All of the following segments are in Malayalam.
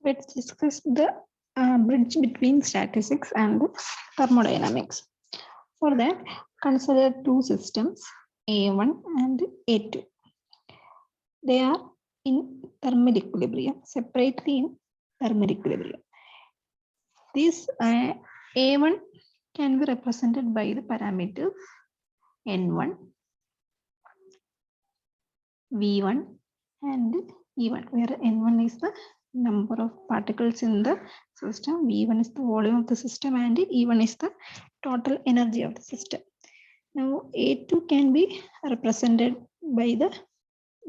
Let's discuss the bridge between statistics and thermodynamics. For that, consider two systems, A1 and A2. They are in thermal equilibrium, separately in thermal equilibrium. This A1 can be represented by the parameters N1, V1 and E1, where N1 is the number of particles in the system, V1 is the volume of the system, and E1 is the total energy of the system. Now A2 can be represented by the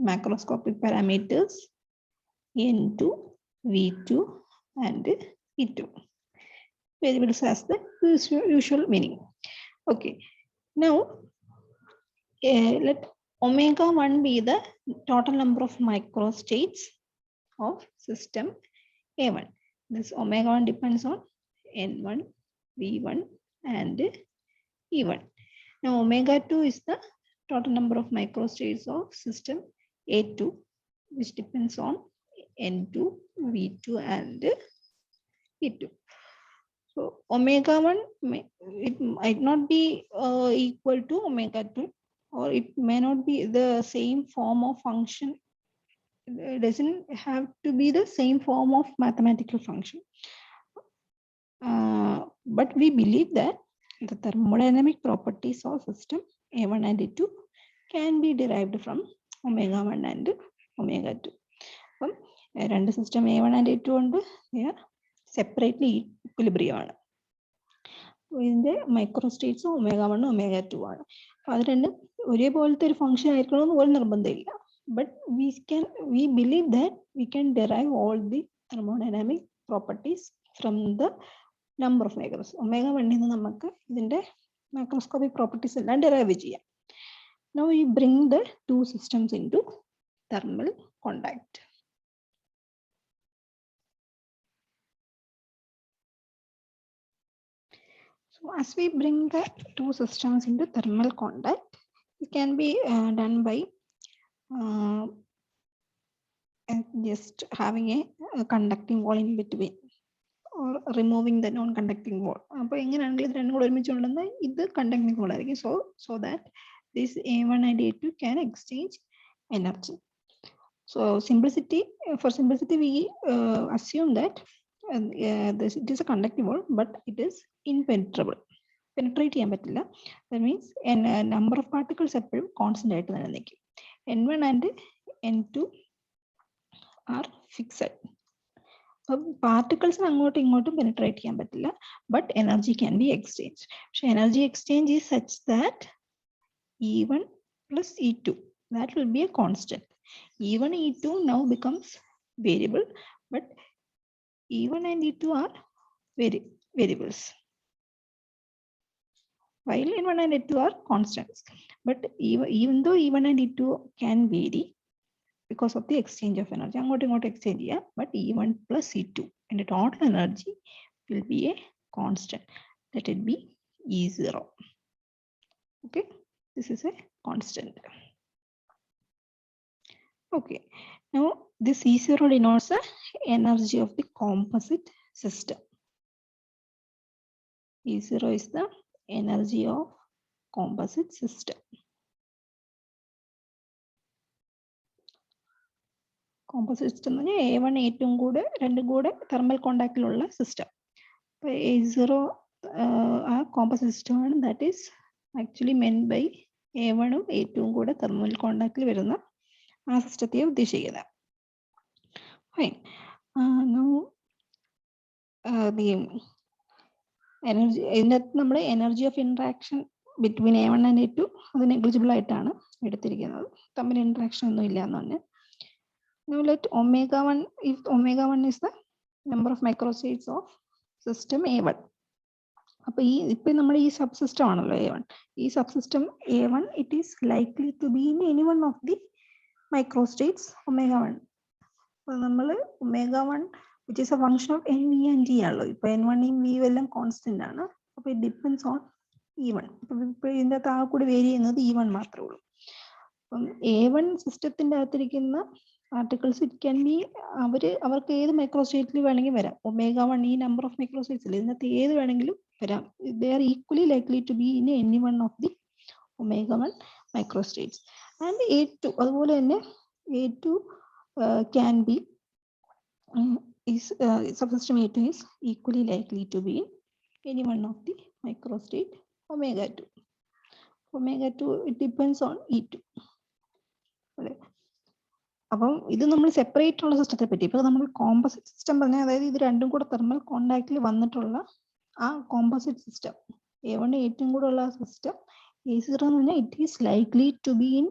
macroscopic parameters N2, V2 and E2. Variables has the usual meaning. Okay, now let omega 1 be the total number of microstates of system A1. This omega 1 depends on N1, V1 and E1. Now omega 2 is the total number of microstates of system A2, which depends on N2, V2 and E2. So omega 1 it might not be equal to omega 2, or it may not be the same form of function. It doesn't have to be the same form of mathematical function. But we believe that the thermodynamic properties of system A1 and A2 can be derived from omega 1 and omega 2. And system A1 and A2 and they are separately equilibrium. In the microstates omega 1 omega 2 ആണ്. അതിന് ഒരേപോലത്തെ ഒരു ഫംഗ്ഷൻ ആയിരിക്കണമെന്ന് ഒരു നിർബന്ധമില്ല. But we believe that we can derive all the thermodynamic properties from the number of macros. Omega 1 നിന്ന് നമുക്ക് ഇതിന്റെ macroscopic properties എല്ലാം derive ചെയ്യാം. Now we bring the two systems into thermal contact. So as we bring the two systems into thermal contact, it can be done by just having a conducting wall in between or removing the non-conducting wall. അപ്പോൾ എങ്ങനെയാണെങ്കിൽ ഇത് രണ്ടും കൂടെ ഒരുമിച്ച് കൊണ്ടുവന്നാൽ ഇത് conducting wall ആയിരിക്കും. So that this A1 and A2 can exchange energy. So for simplicity we assume that it is a conducting wall, but it is impenetrable. Penetrate ചെയ്യാൻ പറ്റില്ല. That means number of particles എപ്പോഴും constant ആയിട്ട് തന്നെ നിൽക്കും. N1 and N2 are fixed. Particles അങ്ങോട്ടും ഇങ്ങോട്ടും penetrate ചെയ്യാൻ പറ്റില്ല, but energy can be exchanged. പക്ഷേ energy exchange is such that E1 plus E2, that will be a constant. E1 E2 now becomes variable, but E1 and E2 are variables, while E1 and E2 are constants. But even though E1 and E2 can vary because of the exchange of energy, അങ്ങോട്ടും ഇങ്ങോട്ടും exchange ചെയ്യാം, but E1 plus E2 and the total energy will be a constant. Let it be E0. Okay, this is a constant. Okay, now this E0 denotes the energy of the composite system. E0 is the energy of composite system. Composite system A1 A2 കൂടെ രണ്ടും കൂടെ thermal contact ഉള്ള system. A0 ആ composite system ആണ്, that is actually meant by A1 ഉം A2 കൂടെ thermal contact വരുന്ന ആ സിസ്റ്റത്തെ ഉദ്ദേശിക്കുന്നത്. Fine. Now the energy ഇതിനകത്ത് നമ്മൾ energy of interaction between A1 and A2 അത് നെഗ്ലിജിബിൾ ആയിട്ടാണ് എടുത്തിരിക്കുന്നത്. തമ്മിൽ ഇന്ററാക്ഷൻ ഒന്നും ഇല്ല എന്ന് തന്നെ. Now let omega 1 is the number of microstates of system A1. അപ്പോൾ ഇപ്പൊ നമ്മൾ ഈ സബ് സിസ്റ്റം ആണല്ലോ A1. ഈ sub system A1 it is likely to be in any one of the microstates omega 1. അപ്പോൾ നമ്മൾ omega 1 which is a function of n, v and t ആണല്ലോ. ഇപ്പൊ n1 ഉം v എല്ലാം കോൺസ്റ്റന്റ് ആണ്. അപ്പോൾ it depends on E1. ഇപ്പൊ ഇതിന്റെ താഴെ കൂടി വേരി ചെയ്യുന്നത് E1 മാത്രമേ ഉള്ളൂ. അപ്പം A1 സിസ്റ്റത്തിന്റെ അകത്തിരിക്കുന്ന particles, it can be അവർക്ക് ഏത് മൈക്രോസ്റ്റേറ്റിൽ വേണമെങ്കിൽ വരാം. omega 1 ഈ നമ്പർ ഓഫ് മൈക്രോസ്റ്റേറ്റ്സ് ഇല്ലേ, ഇതിനകത്ത് ഏത് വേണമെങ്കിലും വരാം. they are equally likely to be in any one of the omega 1 microstates. And A2 അതുപോലെ തന്നെ A2 can be subsystem A2 is equally likely to be in any one of the microstate omega 2. Omega 2, it depends on E2. അപ്പം ഇത് നമ്മൾ സെപ്പറേറ്റ് ഉള്ള സിസ്റ്റത്തെ പറ്റി, ഇപ്പൊ നമ്മൾ കോമ്പോസിറ്റ് സിസ്റ്റം പറഞ്ഞാൽ അതായത് ഇത് രണ്ടും കൂടെ തെർമൽ കോണ്ടാക്റ്റിൽ വന്നിട്ടുള്ള ആ കോമ്പോസിറ്റ് സിസ്റ്റം A1 A2 കൂടെ ഉള്ള സിസ്റ്റം A0 എന്ന് പറഞ്ഞാൽ it is likely to be in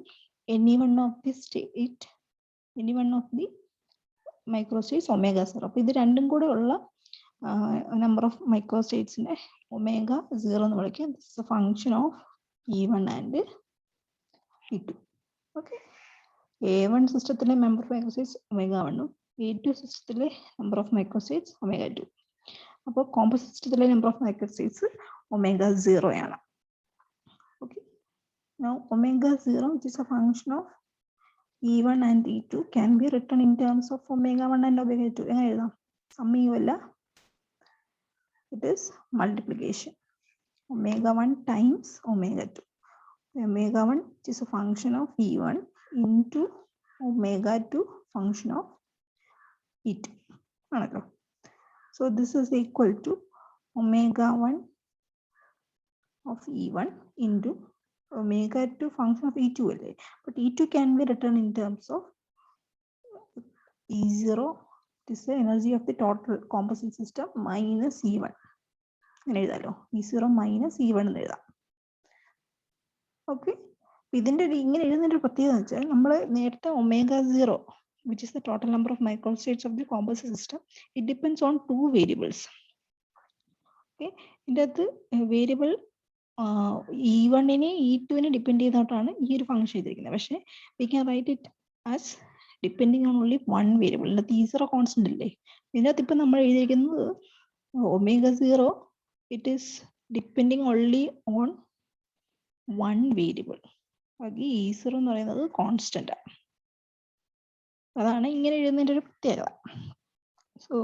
any one of the state, any one of the microstates omega 0. അപ്പൊ ഇത് രണ്ടും കൂടെ ഉള്ള നമ്പർ ഓഫ് മൈക്രോസ്റ്റേറ്റ്സിനെ ഒമേഗ 0 എന്ന് വിളിക്കാം. This is A function of E1 and E2. Okay, A1 സിസ്റ്റത്തിലെ നമ്പർ ഓഫ് മൈക്രോസ്റ്റേറ്റ്സ് omega 1 ഉം A2 സിസ്റ്റത്തിലെ നമ്പർ ഓഫ് മൈക്രോസ്റ്റേറ്റ്സ് omega 2. അപ്പോൾ കോമ്പോസിറ്റ് സിസ്റ്റത്തിലെ നമ്പർ ഓഫ് മൈക്രോസ്റ്റേറ്റ്സ് omega 0 ആണ്. Okay, now omega 0 which is a function of E1 and E2 can be written in terms of omega 1 and omega 2. എങ്ങനെ എഴുതാം? സം ചെയ്യുമല്ല, it is multiplication. Omega 1 times omega 2. Omega 1 which is a function of E1 into omega 2 function of E2. So this is equal to omega 1 of E1 into omega 2 function of E2. But E2 can be written in terms of E0. This is the energy of the total composite system minus E1. E0 minus E1 എന്ന് എഴുതാം. ഓക്കെ, ഇതിന്റെ ഇങ്ങനെ എഴുതുന്നതിന്റെ പ്രത്യേകത എന്ന് വെച്ചാൽ നമ്മൾ നേരത്തെ omega 0 which is the total number of microstates of the composite system, it depends on two variables. Okay, ഇതിന്റെ അകത്ത് വേരിയബിൾ E1 E2 ഡിപ്പെൻഡ് ചെയ്തിട്ടാണ് ഈ ഒരു ഫംഗ്ഷൻ ചെയ്തിരിക്കുന്നത്. പക്ഷേ we can write it as depending on only one variable. ഇതിനകത്ത് E0 കോൺസ്റ്റന്റ് ഇല്ലേ, ഇതിനകത്ത് ഇപ്പം നമ്മൾ എഴുതിയിരിക്കുന്നത് omega 0 it is depending only on one variable. ബാക്കി E0 എന്ന് പറയുന്നത് കോൺസ്റ്റന്റ് ആണ്. അതാണ് ഇങ്ങനെ എഴുതുന്നതിന്റെ ഒരു പ്രത്യേകത. So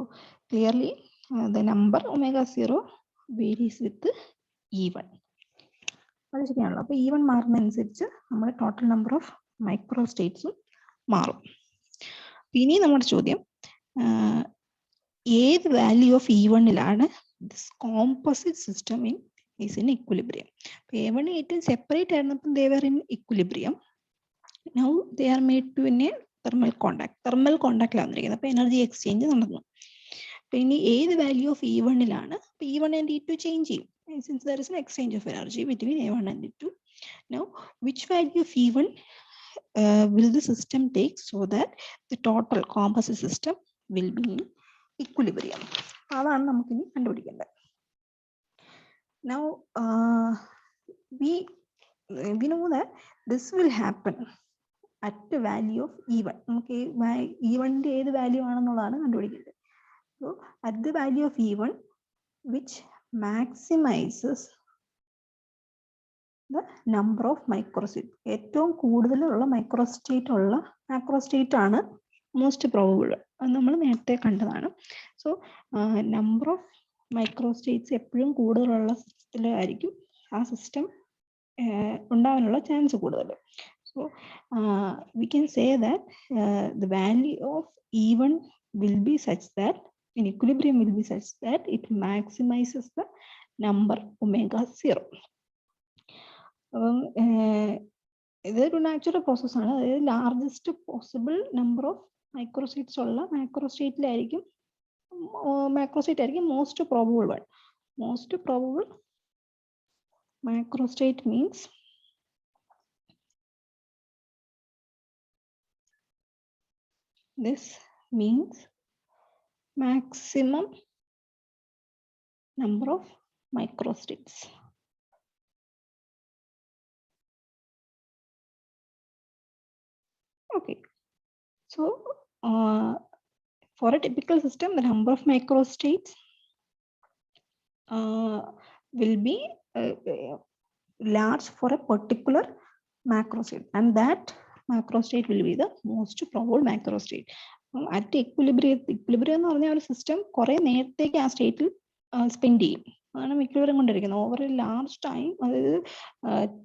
clearly the number omega 0 varies with E1. അത് ശരിയാണല്ലോ. അപ്പൊ E1 മാറുന്നതനുസരിച്ച് നമ്മുടെ ടോട്ടൽ നമ്പർ ഓഫ് മൈക്രോസ്റ്റേറ്റ്സും മാറും. ഇനി നമ്മുടെ ചോദ്യം, ഏത് വാല്യൂ ഓഫ് E1ലാണ് this composite system is in equilibrium? A1 A2 separate ആയിരുന്നപ്പോൾ they were in equilibrium. Now they are made to in a thermal contact. Thermal contact ലാണ് അപ്പോൾ എനർജി എക്സ്ചേഞ്ച് നടന്നു. അപ്പോൾ ഇനി ഏത് വാല്യൂ ഓഫ് E1ലാണ് E1 and E2 ചേഞ്ച് ചെയ്യും, since there is an exchange of energy between A1 and E2. Now which value of E1 will the system take so that the total composite system will be in equilibrium? അതാണ് നമുക്കിനി കണ്ടുപിടിക്കേണ്ടത്. Now we know that this will happen at the value of E1. നമുക്ക് E1ന്റെ ഏത് വാല്യൂ ആണെന്നുള്ളതാണ് കണ്ടുപിടിക്കേണ്ടത്. So at the value of E1 which maximizes the number of microstates. ഏറ്റവും കൂടുതലുള്ള മൈക്രോസ്റ്റേറ്റ് ആണ് മോസ്റ്റ് പ്രോബബിൾ. അത് നമ്മൾ നേരത്തെ കണ്ടതാണ്. സോ നമ്പർ ഓഫ് മൈക്രോസ്റ്റേറ്റ്സ് എപ്പോഴും കൂടുതലുള്ള സിസ്റ്റത്തിലായിരിക്കും ആ സിസ്റ്റം ഉണ്ടാവാനുള്ള ചാൻസ് കൂടുതൽ. So we can say that the value of E1 will be such that in equilibrium will be such that it maximizes the number omega 0. ഇതൊരു നാച്ചുറൽ പ്രോസസ് ആണ്. അതായത് largest possible number of microstates ഉള്ള മൈക്രോസ്റ്റേറ്റ് ആയിരിക്കും most probable one. Most probable microstate means this means maximum number of microstates. Okay, so for a typical system, the number of microstates will be large for a particular macrostate, and that macro state will be the most probable macro state. At equilibrium എന്ന് പറഞ്ഞാൽ ഒരു സിസ്റ്റം കുറെ നേരത്തേക്ക് ആ സ്റ്റേറ്റിൽ സ്പെൻഡ് ചെയ്യും. അതാണ് മിക്കവരും കൊണ്ടിരിക്കുന്നത്. ഓവർ എ ലാർജ് ടൈം, അതായത്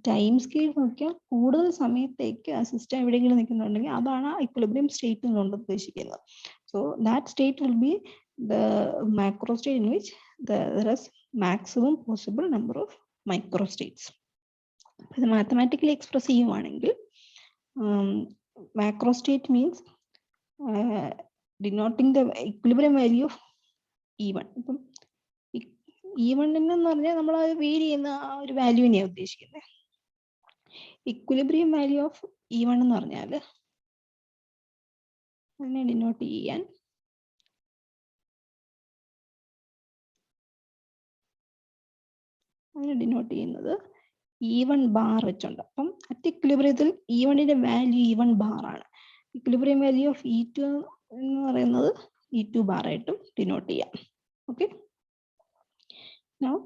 ടൈം സ്കെയിൽ നോക്കിയാൽ കൂടുതൽ സമയത്തേക്ക് ആ സിസ്റ്റം എവിടെയെങ്കിലും നിൽക്കുന്നുണ്ടെങ്കിൽ അതാണ് equilibrium സ്റ്റേറ്റ് കൊണ്ട് ഉദ്ദേശിക്കുന്നത്. So that state will be the macro state in which there is maximum possible number of microstates. ഇത് മാത്തമാറ്റിക്കലി എക്സ്പ്രസ് ചെയ്യുവാണെങ്കിൽ macro state means denoting the equilibrium value of E1. ഇപ്പം E1 എന്ന് പറഞ്ഞാൽ നമ്മൾ അത് വേരി ചെയ്യുന്ന ആ ഒരു വാല്യൂവിനെയാണ് ഉദ്ദേശിക്കുന്നത്. ഇക്വിലിബ്രിയം വാല്യൂ ഓഫ് E1 എന്ന് പറഞ്ഞാൽ അതിനെ ഡിനോട്ട് ചെയ്യാൻ ഡിനോട്ട് ചെയ്യുന്നത് E1 ബാർ വെച്ചുണ്ട്. അപ്പം അറ്റ് ഇക്വിലിബ്രിയത്തിൽ E1ന്റെ വാല്യൂ E1 ബാർ ആണ്. ഇക്വിലിബ്രിയം വാല്യൂ ഓഫ് E2 എന്ന് പറയുന്നത് E2 ബാർ ആയിട്ടും ഡിനോട്ട് ചെയ്യാം. Okay. Now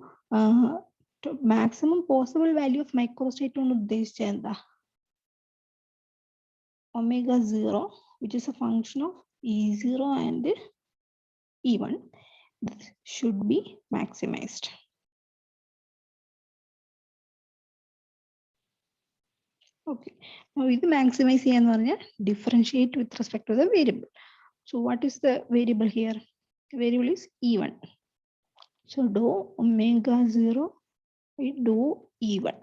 maximum possible value of microstate കൊണ്ട് ഉദ്ദേശിച്ചത് എന്താ? omega 0, which is a function of E0 and E1, should be maximized. Okay. Now ഇത് maximize ചെയ്യാന്ന് പറഞ്ഞാൽ differentiate with respect to the variable. So what is the variable here? The variable is E1. So do omega 0 by do E1.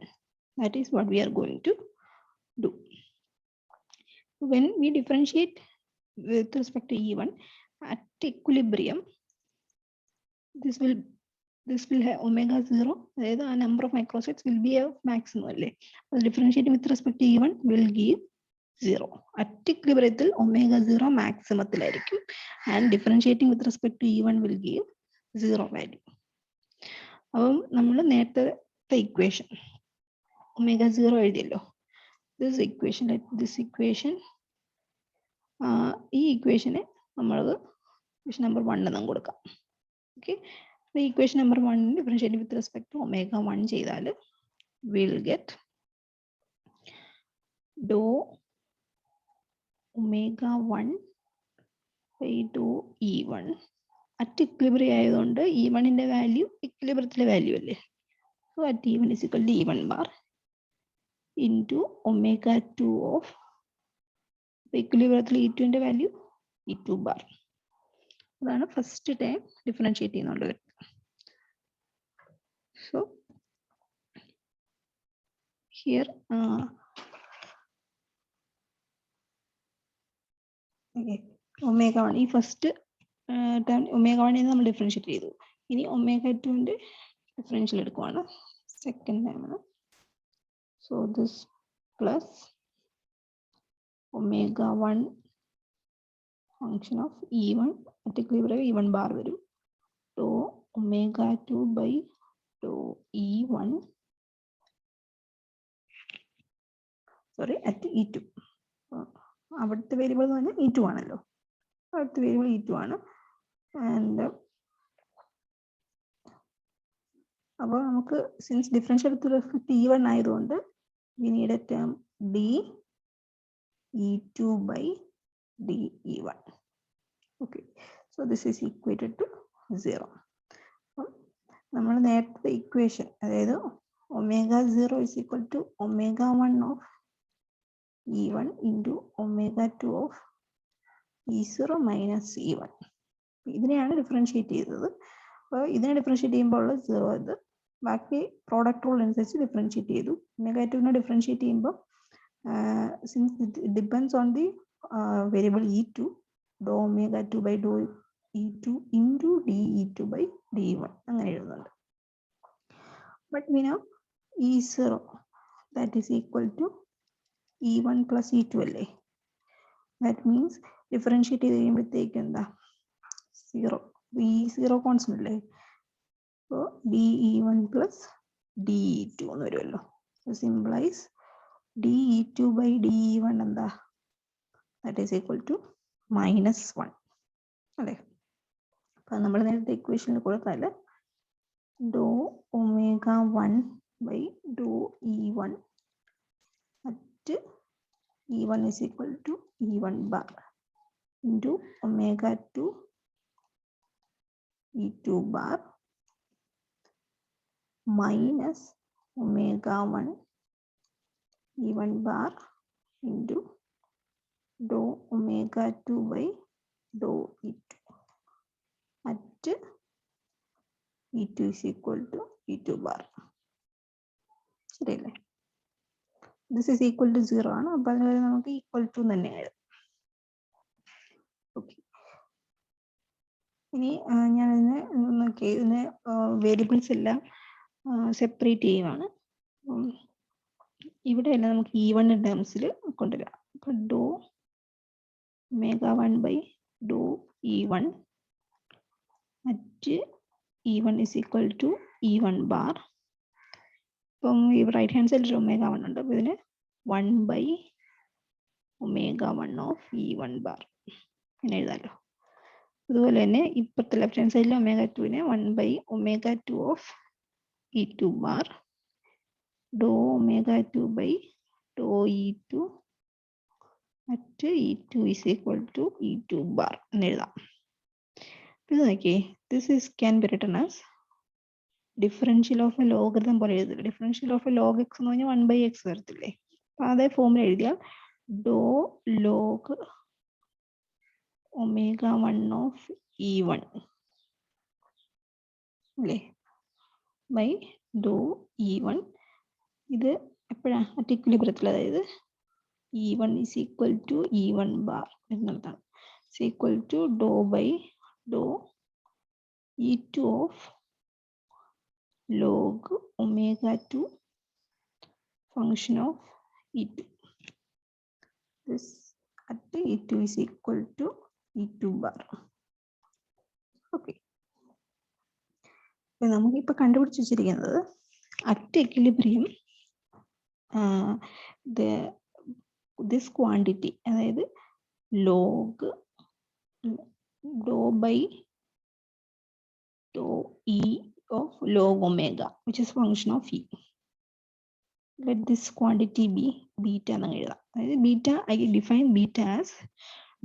That is what we are going to do. When we differentiate with respect to E1 at equilibrium, this will have omega 0. The number of microstates will be a maximum. Differentiating with respect to E1 will give 0. At equilibrium, omega 0 maximum and differentiating with respect to E1 will give 0 value. അപ്പം നമ്മൾ നേരത്തെ ഇക്വേഷൻ ഒമേഗ 0 എഴുതിയല്ലോ. ദിസ് ഇക്വേഷൻ ഈ ഇക്വേഷനെ നമ്മളത് ഇക്വേഷൻ നമ്പർ 1 നമുക്ക് കൊടുക്കാം. ഓക്കെ. ഈ equation number 1 differentiate with respect to omega 1 ചെയ്താൽ വിൽ ഗെറ്റ് ഡോ ഒമേഗ 1 ബൈ ഡോ E1. അറ്റ് ഇക്വിലിബ്രിയം ആയതുകൊണ്ട് E1ന്റെ വാല്യൂ ഇക്വിലിബ്രിയത്തിലെ വാല്യൂ അല്ലേ. So at E1 is equal to E1 bar into omega 2 of ഇക്വിലിബ്രിയത്തിലെ E2ന്റെ വാല്യൂ E2 bar. അതാണ് ഫസ്റ്റ് ടൈം ഡിഫറൻഷിയേറ്റ് ചെയ്യുന്നുണ്ട്. സോ ഹിയർ ഒമേഗ 1 ഈ ഫസ്റ്റ് ടൈം ഒമേഗ 1 നമ്മൾ ഡിഫറൻഷിയേറ്റ് ചെയ്തു. ഇനി ഒമേഗ 2ന്റെ ഡിഫറൻഷ്യൽ എടുക്കുവാണ് സെക്കൻഡ് ടൈമാണ്. So this plus omega 1 function of E1 at equilibrium E1 bar വരും. ടോ ഒമേഗ 2 ബൈ ടോ E1 സോറി അറ്റ് E2. അവിടുത്തെ വേരിയബിൾ എന്ന് പറഞ്ഞാൽ E2 ആണല്ലോ. അവിടുത്തെ വേരിയബിൾ E2 ആണ്. ആൻഡ് അപ്പോൾ നമുക്ക് സിൻസ് ഡിഫറൻഷ്യൽ വിത്ത് റെസ്പെക്ട് E1 ആയതുകൊണ്ട് we need a term d E2 by d E1. Okay. So this is equated to 0. അപ്പം നമ്മൾ നേരത്തെ ഇക്വേഷൻ, അതായത് omega 0 is equal to omega 1 of E1 into omega 2 of E0 minus E1. ഇതിനെയാണ് ഡിഫറൻഷിയേറ്റ് ചെയ്തത്. അപ്പോൾ ഇതിനെ ഡിഫറൻഷിയേറ്റ് ചെയ്യുമ്പോൾ ഉള്ള 0 ഇത്. ബാക്കി പ്രോഡക്റ്റ് റൂൾ അനുസരിച്ച് ഡിഫറൻഷിയേറ്റ് ചെയ്തു. ഒമേഗ 2നെ ഡിഫറൻഷിയേറ്റ് ചെയ്യുമ്പോൾ since it depends on the variable E2, ഡോ ഒമേഗ 2 ബൈ ഡോ E2 into D E2 by D E1 അങ്ങനെ എഴുതുന്നുണ്ട്. But we know E0 that is equal to E1 plus E2 അല്ലേ. ദാറ്റ് മീൻസ് ഡിഫറൻഷിയേറ്റ് ചെയ്ത് കഴിയുമ്പോഴത്തേക്ക് എന്താ 0. E0 കോൺസ്റ്റന്റ് അല്ലേ. അപ്പോൾ DE1 പ്ലസ് DE2 എന്ന് വരുമല്ലോ. സിംപ്ലൈസ് DE2 ബൈ DE1 എന്താ, ദാറ്റ് ഈസ് ഈക്വൽ ടു -1 അല്ലേ. അപ്പം നമ്മൾ നേരത്തെ ഇക്വേഷനിൽ കൊടുത്താൽ ഡോ ഒമേഗ 1 ബൈ ഡോ E1 at E1 is equal to E1 bar into omega 2 E2 bar minus omega 1 E1 bar into dou omega 2 by dou E2 at E2 is equal to E2 bar. ശരിയല്ലേ? This is equal to 0 ആണ്. അപ്പോൾ അതുവരെ നമുക്ക് equal to തന്നെ എഴുതാം. ഓക്കെ, ഇനി ഞാൻ ഇതിനെ വേരിയബിൾസ് എല്ലാം സെപ്പറേറ്റ് ചെയ്യുവാണ്. ഇവിടെ എല്ലാം നമുക്ക് E1 ടേംസിൽ കൊണ്ടുവരാം. അപ്പോൾ ഡോ omega 1 by dou E1 at E1 is equal to E1 bar. ഇപ്പം ഈ റൈറ്റ് ഹാൻഡ് സൈഡിൽ ഒമേഗ 1 ഉണ്ട്. അപ്പോൾ ഇതിന് 1 by omega 1 of E1 bar ഇങ്ങനെ എഴുതാമല്ലോ. അതുപോലെ തന്നെ ഇപ്പോഴത്തെ ലെഫ്റ്റ് ഹാൻഡ് സൈഡിൽ omega 2നെ 1 by omega 2 of E2 bar dou omega 2 by dou E2 at E2 is equal to E2 bar എന്ന് എഴുതാം. ഇത് നോക്കിയേ, this is can be written as differential of a logarithm പോലെ എഴുതില്ല. Differential of a log x എന്ന് പറഞ്ഞാൽ 1/x വരത്തില്ലേ? അപ്പൊ അതേ ഫോമിൽ എഴുതിയാൽ ഡോ ലോഗ് ഒമേഗ 1 ഓഫ് E1 അല്ലേ ബൈ ഡോ E1. ഇത് എപ്പോഴാണ് അറ്റ് ഇക്വിലിബ്രിയത്തിൽ, അതായത് E1 is equal to E1 bar എന്നതാണ്. is equal to ഡോ ബൈ ഡോ E2 of log omega 2 function of E2. This at E2 is equal to E2 bar. Okay. അപ്പോൾ നമുക്കിപ്പോൾ കണ്ടുപിടിച്ച് വെച്ചിരിക്കുന്നത് അറ്റ് എക്വിലിബ്രിയം ദിസ് ക്വാണ്ടിറ്റി, അതായത് ലോഗ് ഡോ ബൈ ഡോ E of log omega, which is function of E. Let this quantity be beta എന്ന് എഴുതാം. അതായത് beta, I define beta as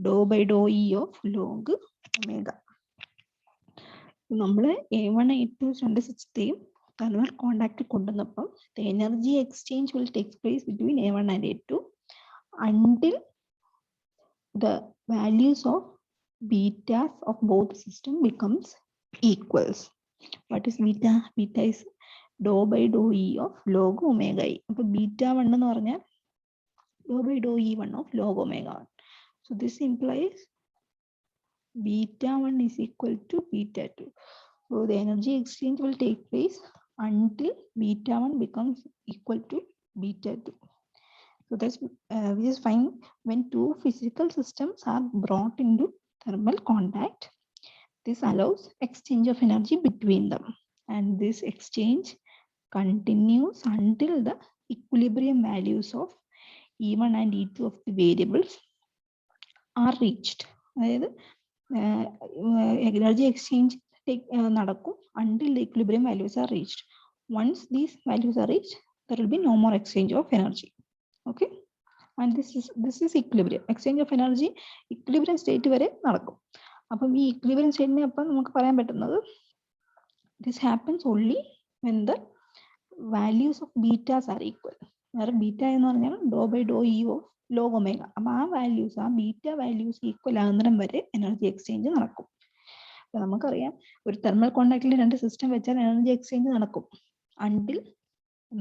dou by dou E of log omega. നമ്മൾ A1 A2 രണ്ട് സിസ്റ്റത്തെയും thermal contact കൊണ്ടുവന്നപ്പം the energy exchange will take place between A1 and A2 until the values of betas of both system becomes equals. What is beta? Beta is dou by dou E of log omega E. അപ്പോൾ beta 1 എന്ന് പറഞ്ഞാൽ dou by dou E1 of log omega 1. So this implies beta 1 is equal to beta 2. So the energy exchange will take place until beta 1 becomes equal to beta 2. So that's we just find when two physical systems are brought into thermal contact, this allows exchange of energy between them, and this exchange continues until the equilibrium values of E1 and E2 of the variables are reached. അതായത് energy exchange നടക്കും until the equilibrium values are reached. Once these values are reached, there will be no more exchange of energy. Okay, and this is equilibrium. Exchange of energy equilibrium state വരെ നടക്കും. അപ്പം ഈ equilibrium സ്റ്റേറ്റിനെ അപ്പം നമുക്ക് പറയാൻ പറ്റുന്നത് this happens only when the values of betas are equal. വേറെ ബീറ്റ എന്ന് പറഞ്ഞാൽ ഡോ ബൈ ഡോ ഇ ഓഫ് ലോഗ് ഒമേഗ. അപ്പം ആ വാല്യൂസ്, ആ ബീറ്റ വാല്യൂസ് ഈക്വൽ ആകുന്നിടം വരെ എനർജി എക്സ്ചേഞ്ച് നടക്കും. അപ്പം നമുക്കറിയാം ഒരു തെർമൽ കോണ്ടാക്റ്റിൽ രണ്ട് സിസ്റ്റം വെച്ചാൽ എനർജി എക്സ്ചേഞ്ച് നടക്കും അണ്ടിൽ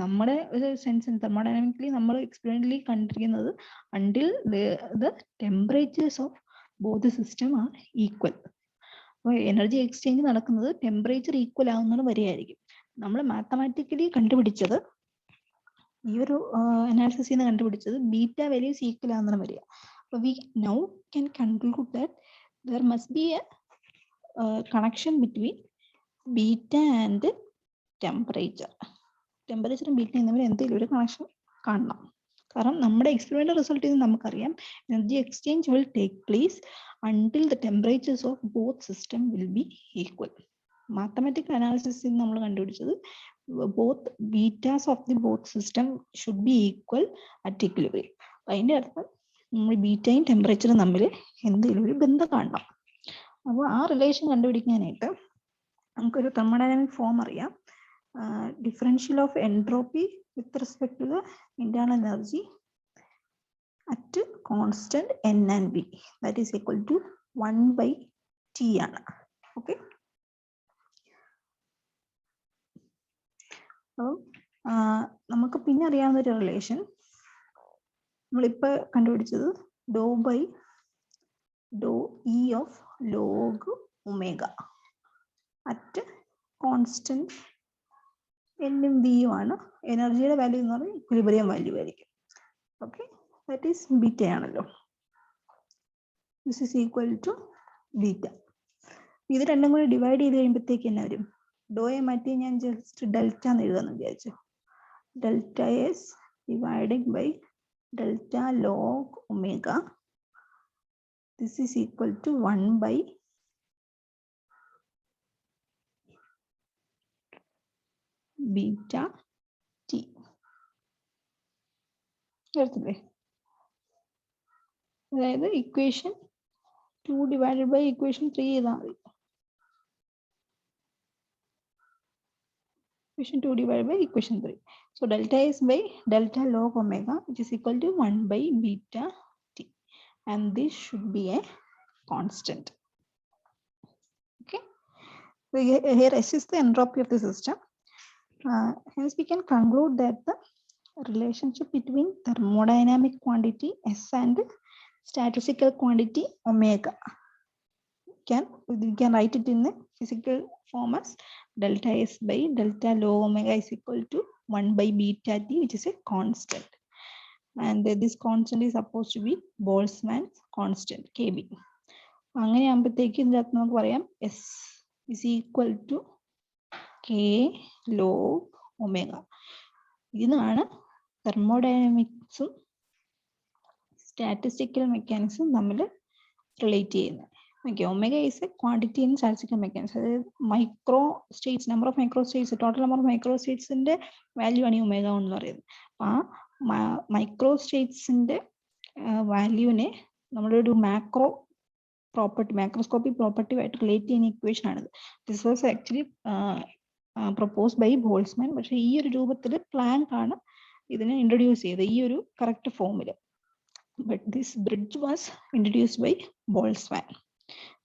നമ്മുടെ ഒരു സെൻസ് തെർമോഡൈനാമിക്കലി നമ്മൾ എക്സ്പീരിയൻഷ്യലി കണ്ടിരിക്കുന്നത് until the temperatures of both system are equal. അപ്പോൾ എനർജി എക്സ്ചേഞ്ച് നടക്കുന്നത് ടെമ്പറേച്ചർ ഈക്വൽ ആവുന്നത് വരെയായിരിക്കും. നമ്മൾ മാത്തമാറ്റിക്കലി കണ്ടുപിടിച്ചത്, ഈ ഒരു അനാലിസിസിൽ നിന്ന് കണ്ടുപിടിച്ചത് ബീറ്റ വാല്യൂസ് ഈക്വൽ ആവുന്നത് വരെയാണ്. അപ്പോൾ we now can conclude that there must be a connection between beta and temperature. ടെമ്പറേച്ചറും ബീറ്റയും തമ്മിൽ എന്തെങ്കിലും ഒരു കണക്ഷൻ കാണണം. കാരണം നമ്മുടെ എക്സ്പെരിമെന്റൽ റിസൾട്ടിൽ നിന്ന് നമുക്കറിയാം energy exchange will take place until the temperatures of both system will be equal. Mathematical analysis in നമ്മൾ കണ്ടുപിടിച്ചത് both betas of the both system should be equal at equilibrium. അതിൻ്റെ അർത്ഥം നമ്മൾ ബീറ്റയും ടെമ്പറേച്ചറും തമ്മിൽ എന്തെങ്കിലും ഒരു ബന്ധം കാണണം. അപ്പോൾ ആ റിലേഷൻ കണ്ടുപിടിക്കാനായിട്ട് നമുക്കൊരു തെർമോഡൈനാമിക് ഫോം അറിയാം. Differential of entropy with respect to the internal energy at constant N and B that is equal to 1/T ആണ്. ഓക്കെ, അപ്പോൾ നമുക്ക് പിന്നെ അറിയാവുന്ന ഒരു റിലേഷൻ നമ്മളിപ്പോൾ കണ്ടുപിടിച്ചത് ഡോ ബൈ ഡോ E of log omega at constant എന്നും ബിയും ആണ്. എനർജിയുടെ വാല്യൂ എന്ന് പറഞ്ഞാൽ ഇക്വിലിബ്രിയം വാല്യൂ ആയിരിക്കും. ഓക്കെ, ദാറ്റ് ഈസ് ബീറ്റ ആണല്ലോ. This is equal to beta. ഇത് രണ്ടും കൂടി ഡിവൈഡ് ചെയ്ത് കഴിയുമ്പോഴത്തേക്ക് തന്നെ വരും. ഡോയെ മാറ്റി ഞാൻ ജസ്റ്റ് ഡെൽറ്റ എന്ന് എഴുതാന്ന് വിചാരിച്ചു. Delta S dividing by delta log omega. This is equal to 1/β T. എടുത്തില്ലേ? അതായത് ഇക്വേഷൻ 2 ഡിവൈഡഡ് ബൈ ഇക്വേഷൻ 3 ചെയ്താൽ മതി. Equation 2 divided by equation 3. So delta is by delta log omega, which is equal to 1/β T, and this should be a constant. Okay, so here S is the entropy of the system. Hence we can conclude that the relationship between thermodynamic quantity S and statistical quantity omega we can write it in the physical form as delta S by delta log omega is equal to 1/β T, which is a constant, and this constant is supposed to be Boltzmann's constant Kb. അങ്ങനെ ആകുമ്പോഴത്തേക്ക് ഇതിൻ്റെ അകത്ത് നമുക്ക് പറയാം S is equal to K log omega. ഇതാണ് തെർമോഡൈനാമിക്സും സ്റ്റാറ്റിസ്റ്റിക്കൽ മെക്കാനിക്സും തമ്മിൽ റിലേറ്റ് ചെയ്യുന്നത്. Okay, omega is a quantity in statistical mechanics. Micro states, number of micro states, total number of micro states in the value ആണ് omega എന്ന് പറയുന്നത്. ആ മൈക്രോ സ്റ്റേറ്റ്സിന്റെ വാല്യൂവിനെ നമ്മളൊരു മാക്രോ പ്രോപ്പർട്ടി, മാക്രോസ്കോപ്പിക് പ്രോപ്പർട്ടി ആയിട്ട് റിലേറ്റ് ചെയ്യുന്ന ഇക്വേഷൻ ആണിത്. This was actually propose by Boltzmann. പക്ഷേ ഈ ഒരു രൂപത്തിൽ പ്ലാങ്ക് ആണ് ഇതിനെ ഇൻട്രൊഡ്യൂസ് ചെയ്തത്, ഈ ഒരു കറക്റ്റ് ഫോമിൽ. But this bridge was introduced by Boltzmann.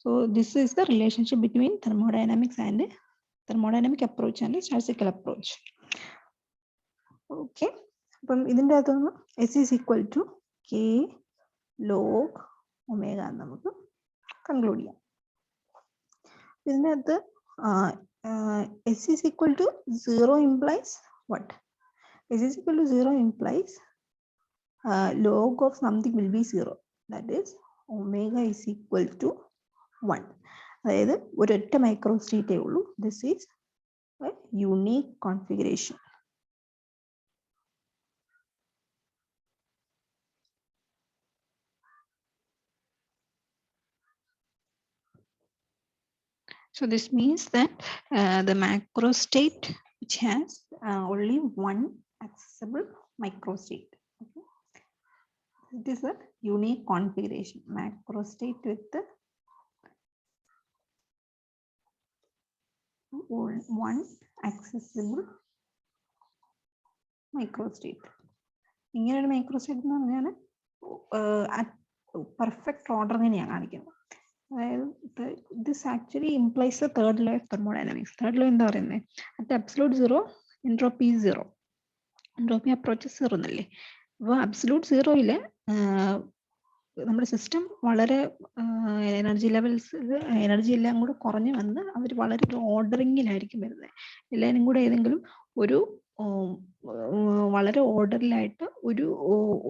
So this is the relationship between thermodynamics and thermodynamic approach and statistical approach. Okay, അപ്പം ഇതിൻ്റെ അകത്തുനിന്ന് S is equal to K log omega നമുക്ക് കൺക്ലൂഡ് ചെയ്യാം. ഇതിൻ്റെ അകത്ത് S is equal to 0 implies what? S is equal to 0 implies log of something will be 0. That is omega is equal to 1. അതായത് ഒരൊറ്റ മൈക്രോ സ്റ്റേറ്റേ ഉള്ളൂ. This is A unique configuration. So this means that the macro state which has only one accessible microstate. Okay. It is a unique configuration. Macro state with the one accessible microstate. ഇങ്ങനെയൊരു മൈക്രോസ്റ്റേറ്റ് എന്ന് പറഞ്ഞാൽ പെർഫെക്റ്റ് ഓർഡർ തന്നെയാണ് കാണിക്കുന്നത്. അതായത് this actually implies the third law of thermodynamics. Third law എന്താ പറയുന്നത്? At absolute zero entropy is zero. Entropy approach zero എന്നല്ലേ. അപ്പോൾ അബ്സലൂട്ട് സീറോയിൽ നമ്മുടെ സിസ്റ്റം വളരെ എനർജി ലെവൽസ്, എനർജി എല്ലാം കൂടെ കുറഞ്ഞു വന്ന് അവർ വളരെ ഒരു ഓർഡറിങ്ങിലായിരിക്കും വരുന്നത്. എല്ലാവരും കൂടെ ഏതെങ്കിലും ഒരു വളരെ ഓർഡറിലായിട്ട്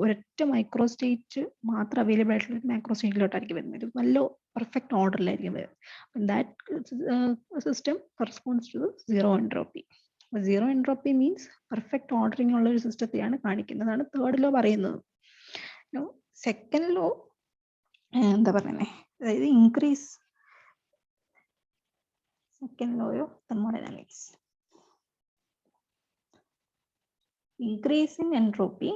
ഒരൊറ്റ മൈക്രോ സ്റ്റേറ്റ് മാത്രം അവൈലബിൾ ആയിട്ടുള്ള ഒരു മൈക്രോ സ്റ്റേറ്റിലോട്ടായിരിക്കും വരുന്നത്. ഒരു നല്ല പെർഫെക്റ്റ് ഓർഡറിലായിരിക്കും വരുന്നത്. That system corresponds to zero entropy. Zero entropy means perfect ordering ഉള്ള ഒരു സിസ്റ്റത്തെയാണ് കാണിക്കുന്നതാണ് തേർഡ് ലോ പറയുന്നത്. സെക്കൻഡ് ലോ എന്താ പറയുന്നത്? അതായത് increase second law of thermodynamics. Increase in entropy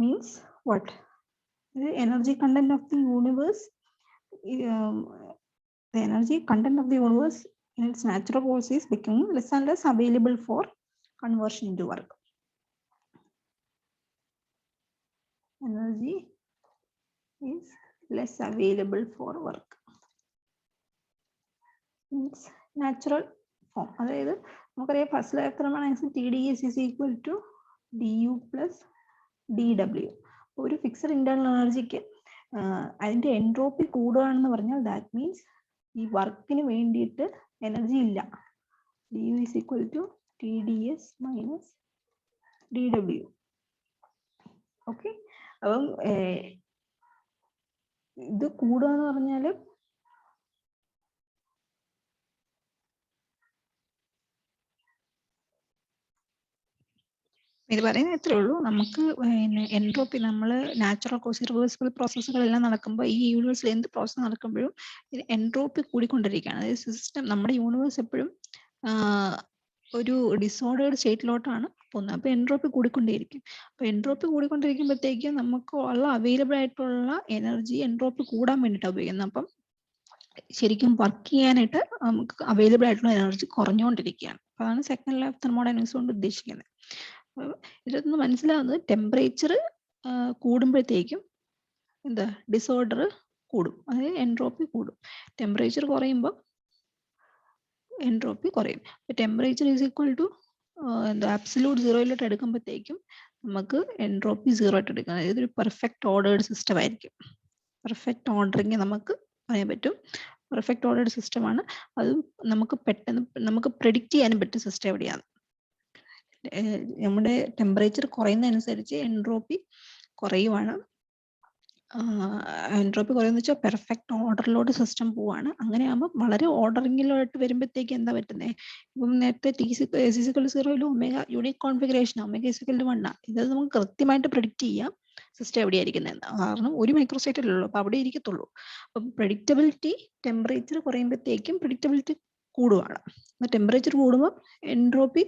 means what? The energy content of the universe, the energy content of the universe in its natural course is becoming less and less available for conversion into work. Energy is less available for work. Means natural form. അതായത് നമുക്കറിയാം first law of thermodynamics TdS is equal to du plus dW. ഒരു ഫിക്സഡ് ഇന്റേണൽ എനർജിക്ക് അതിന്റെ എൻട്രോപ്പി കൂടുകയാണെന്ന് പറഞ്ഞാൽ ദാറ്റ് മീൻസ് ഈ വർക്കിന് വേണ്ടിയിട്ട് എനർജി ഇല്ല. du is equal to TdS minus dW. Okay, അപ്പം ഇത് കൂടുക എന്ന് പറഞ്ഞാൽ ഇത് പറയുന്നത് എത്രയേ ഉള്ളൂ. നമുക്ക് എൻട്രോപ്പി നമ്മൾ നാച്ചുറൽ കോഴ്സ് റിവേഴ്സിബിൾ പ്രോസസ്സുകളെല്ലാം നടക്കുമ്പോൾ ഈ യൂണിവേഴ്സിൽ എന്ത് പ്രോസസ്സ് നടക്കുമ്പോഴും എൻട്രോപ്പി കൂടിക്കൊണ്ടിരിക്കുകയാണ്. അതായത് സിസ്റ്റം നമ്മുടെ യൂണിവേഴ്സ് എപ്പോഴും ഒരു ഡിസോർഡേർഡ് സ്റ്റേറ്റിലോട്ടാണ് പോകുന്നത്. അപ്പോൾ എൻട്രോപ്പി കൂടിക്കൊണ്ടേയിരിക്കും. അപ്പോൾ എൻട്രോപ്പി കൂടിക്കൊണ്ടിരിക്കുമ്പോഴത്തേക്കും നമുക്ക് ഉള്ള അവൈലബിൾ ആയിട്ടുള്ള എനർജി എൻട്രോപ്പി കൂടാൻ വേണ്ടിയിട്ടാണ് ഉപയോഗിക്കുന്നത്. അപ്പം ശരിക്കും വർക്ക് ചെയ്യാനായിട്ട് നമുക്ക് അവൈലബിൾ ആയിട്ടുള്ള എനർജി കുറഞ്ഞുകൊണ്ടിരിക്കുകയാണ്. അതാണ് സെക്കൻഡ് ലോ ഓഫ് തെർമോഡൈനാമിക്സ് കൊണ്ട് ഉദ്ദേശിക്കുന്നത്. ഇതിലൊന്ന് മനസ്സിലാവുന്നത് ടെമ്പറേച്ചർ കൂടുമ്പോഴത്തേക്കും എന്താ ഡിസോർഡർ കൂടും, അതായത് എൻട്രോപ്പി കൂടും. ടെമ്പറേച്ചർ കുറയുമ്പോൾ എൻട്രോപ്പി കുറയും. ടെമ്പറേച്ചർ ഈസ് ഈക്വൽ ടു എന്താ അബ്സല്യൂട്ട് സീറോയിലോട്ട് എടുക്കുമ്പോഴത്തേക്കും നമുക്ക് എൻട്രോപ്പി സീറോ ആയിട്ട് എടുക്കാം. അതായത് ഒരു പെർഫെക്റ്റ് ഓർഡേർഡ് സിസ്റ്റം ആയിരിക്കും. പെർഫെക്റ്റ് ഓർഡറിങ് നമുക്ക് പറയാൻ പറ്റും. പെർഫെക്റ്റ് ഓർഡേർഡ് സിസ്റ്റമാണ്. അത് നമുക്ക് പെട്ടെന്ന് നമുക്ക് പ്രെഡിക്റ്റ് ചെയ്യാനും പറ്റും സിസ്റ്റം എവിടെയാണ്. നമ്മുടെ ടെമ്പറേച്ചർ കുറയുന്നതനുസരിച്ച് എൻട്രോപ്പി കുറയുവാണ്. എൻട്രോപ്പി കുറയുന്ന വെച്ചാൽ പെർഫെക്റ്റ് ഓർഡറിലോട്ട് സിസ്റ്റം പോവാണ്. അങ്ങനെയാകുമ്പോൾ വളരെ ഓർഡറിങ്ങിലോട്ട് വരുമ്പോഴത്തേക്ക് എന്താ പറ്റുന്നത്? ഇപ്പം നേരത്തെ T=0 ഒമേഗ യൂണിക് കോൺഫിഗറേഷൻ Ω=1 ഇത് നമുക്ക് കൃത്യമായിട്ട് പ്രെഡിക്റ്റ് ചെയ്യാം സിസ്റ്റം എവിടെയായിരിക്കുന്നത്. കാരണം ഒരു മൈക്രോസ്റ്റേറ്റിലുള്ളൂ, അപ്പോൾ അവിടെ ഇരിക്കത്തുള്ളൂ. അപ്പം പ്രെഡിക്റ്റബിലിറ്റി ടെമ്പറേച്ചർ കുറയുമ്പോഴത്തേക്കും പ്രെഡിക്റ്റബിലിറ്റി കൂടുവാണ്. ടെമ്പറേച്ചർ കൂടുമ്പോൾ എൻട്രോപ്പി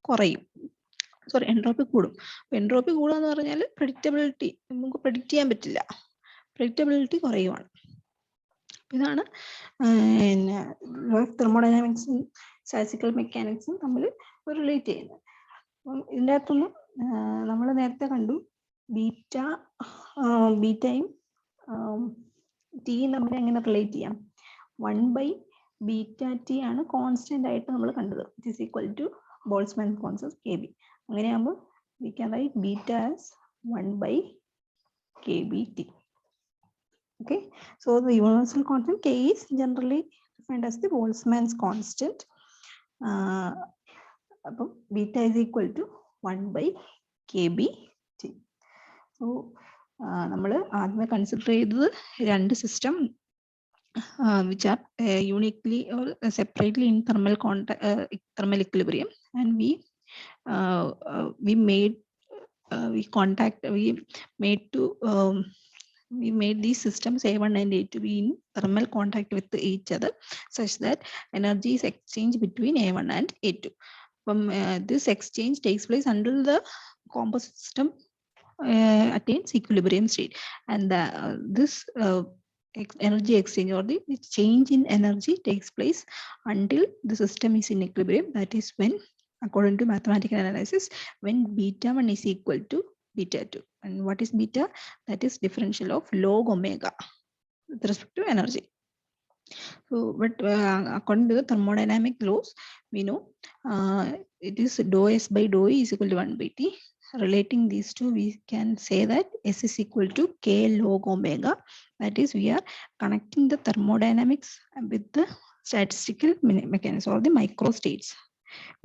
കുറയും, സോറി എൻട്രോപ്പി കൂടും. എൻട്രോപ്പി കൂടുക എന്ന് പറഞ്ഞാൽ പ്രെഡിക്റ്റബിലിറ്റി നമുക്ക് പ്രെഡിക്റ്റ് ചെയ്യാൻ പറ്റില്ല, പ്രെഡിക്റ്റബിലിറ്റി കുറയുവാണ്. ഇതാണ് ലോ ഓഫ് തെർമോഡൈനാമിക്സും സ്റ്റാറ്റിസ്റ്റിക്കൽ മെക്കാനിക്സും തമ്മിൽ റിലേറ്റ് ചെയ്യുന്നത്. അപ്പം ഇതിൻ്റെ അകത്തുനിന്ന് നമ്മൾ നേരത്തെ കണ്ടു ബീറ്റയും ടിയും തമ്മിൽ എങ്ങനെ റിലേറ്റ് ചെയ്യാം. 1/βT ആണ് കോൺസ്റ്റന്റ് ആയിട്ട് നമ്മൾ കണ്ടത്. It is equal to Boltzmann constant Kb. അങ്ങനെയാകുമ്പോൾ we can write beta as 1/kBT. Okay, so the universal constant K is generally defined as the Boltzmann's constant. അപ്പോൾ beta is equal to 1/kBT. So നമ്മൾ ആദ്യമേ കൺസിഡർ ചെയ്തത് രണ്ട് system which are uniquely or separately in thermal equilibrium, and we made these systems A1 and A2 be in thermal contact with each other such that energy is exchanged between A1 and A2. This exchange takes place until the composite system attains equilibrium state, and this energy exchange or the change in energy takes place until the system is in equilibrium. That is when, according to mathematical analysis, when β1 is equal to β2. And what is beta? That is differential of log omega with respect to energy. So, but according to the thermodynamic laws, we know it is dou S by dou E is equal to 1/T. Relating these two, we can say that S is equal to K log omega. That is, we are connecting the thermodynamics with the statistical mechanics or the microstates.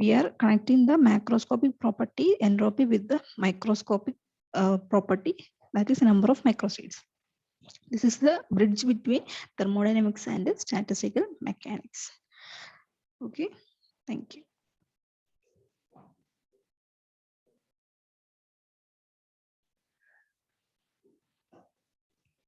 We are connecting the macroscopic property entropy with the microscopic property, that is number of microstates. This is the bridge between thermodynamics and statistical mechanics. Okay, thank you.